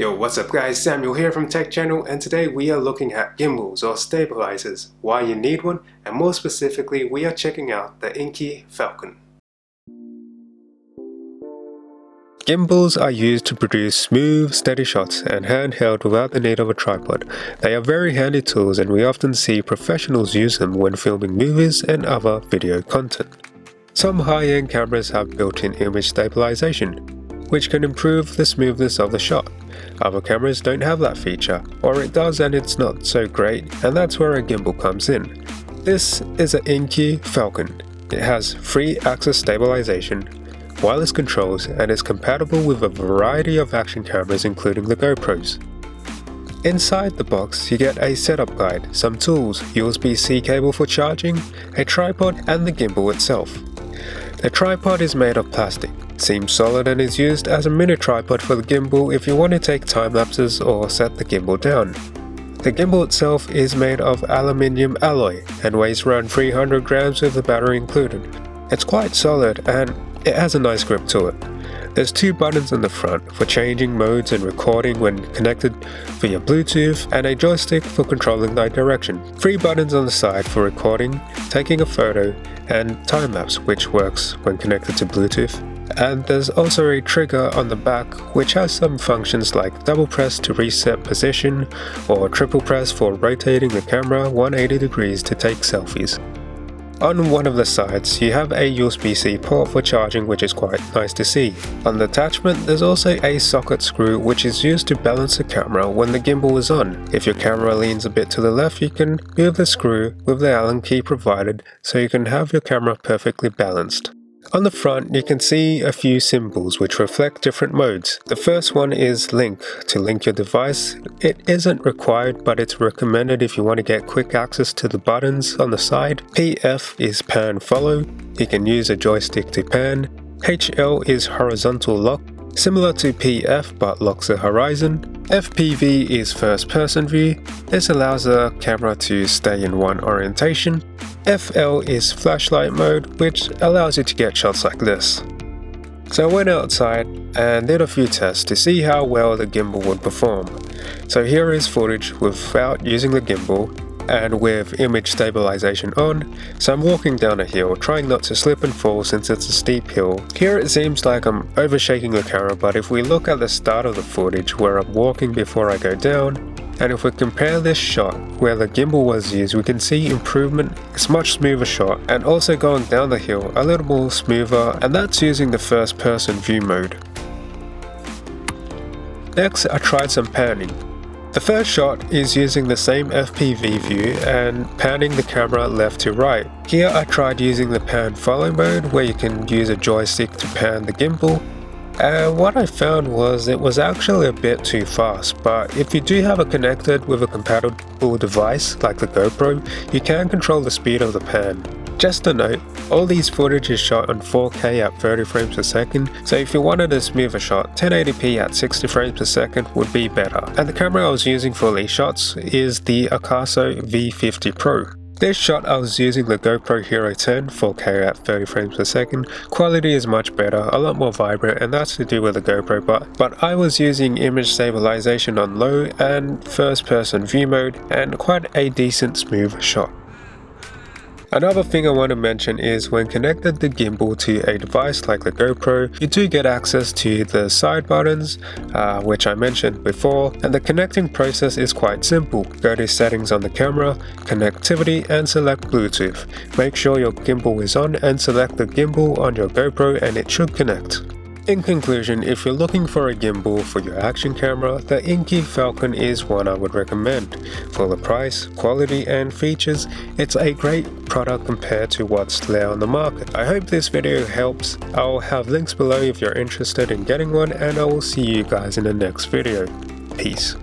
Yo, what's up guys, Samuel here from Tech Channel, and today we are looking at gimbals or stabilizers, why you need one, and more specifically we are checking out the INKEE Falcon. Gimbals are used to produce smooth, steady shots and handheld without the need of a tripod. They are very handy tools and we often see professionals use them when filming movies and other video content. Some high-end cameras have built-in image stabilization, which can improve the smoothness of the shot. Other cameras don't have that feature, or it does and it's not so great, and that's where a gimbal comes in. This is an INKEE Falcon. It has 3-axis stabilization, wireless controls, and is compatible with a variety of action cameras including the GoPros. Inside the box you get a setup guide, some tools, USB-C cable for charging, a tripod and the gimbal itself. The tripod is made of plastic, seems solid and is used as a mini tripod for the gimbal if you want to take time lapses or set the gimbal down. The gimbal itself is made of aluminium alloy and weighs around 300 grams with the battery included. It's quite solid and it has a nice grip to it. There's 2 buttons in the front for changing modes and recording when connected via Bluetooth, and a joystick for controlling the direction. 3 buttons on the side for recording, taking a photo, and time-lapse, which works when connected to Bluetooth. And there's also a trigger on the back which has some functions like double press to reset position or triple press for rotating the camera 180 degrees to take selfies. On one of the sides you have a USB-C port for charging, which is quite nice to see. On the attachment there's also a socket screw which is used to balance the camera when the gimbal is on. If your camera leans a bit to the left you can move the screw with the Allen key provided so you can have your camera perfectly balanced. On the front you can see a few symbols which reflect different modes. The first one is link, to link your device. It isn't required but it's recommended if you want to get quick access to the buttons on the side. PF is pan follow, you can use a joystick to pan. HL is horizontal lock, similar to PF but locks the horizon. FPV is first person view, this allows the camera to stay in one orientation. FL is flashlight mode, which allows you to get shots like this. So I went outside and did a few tests to see how well the gimbal would perform. So here is footage without using the gimbal and with image stabilization on. So I'm walking down a hill, trying not to slip and fall since it's a steep hill. Here it seems like I'm overshaking the camera, but if we look at the start of the footage where I'm walking before I go down, and if we compare this shot where the gimbal was used, we can see improvement. It's a much smoother shot, and also going down the hill a little more smoother, and that's using the first person view mode. Next I tried some panning. The first shot is using the same FPV view and panning the camera left to right. Here I tried using the pan follow mode where you can use a joystick to pan the gimbal. And what I found was it was actually a bit too fast, but if you do have it connected with a compatible device like the GoPro, you can control the speed of the pan. Just a note, all these footage is shot on 4K at 30 frames per second, so if you wanted a smoother shot, 1080p at 60 frames per second would be better. And the camera I was using for these shots is the Okaso V50 Pro. This shot I was using the GoPro Hero 10 4K at 30 frames per second. Quality is much better, a lot more vibrant, and that's to do with the GoPro, but I was using image stabilization on low and first person view mode and quite a decent smooth shot. Another thing I want to mention is when connected the gimbal to a device like the GoPro, you do get access to the side buttons, which I mentioned before, and the connecting process is quite simple. Go to settings on the camera, connectivity, and select Bluetooth. Make sure your gimbal is on and select the gimbal on your GoPro and it should connect. In conclusion, if you're looking for a gimbal for your action camera, the INKEE Falcon is one I would recommend. For the price, quality and features, it's a great product compared to what's there on the market. I hope this video helps. I'll have links below if you're interested in getting one, and I will see you guys in the next video. Peace.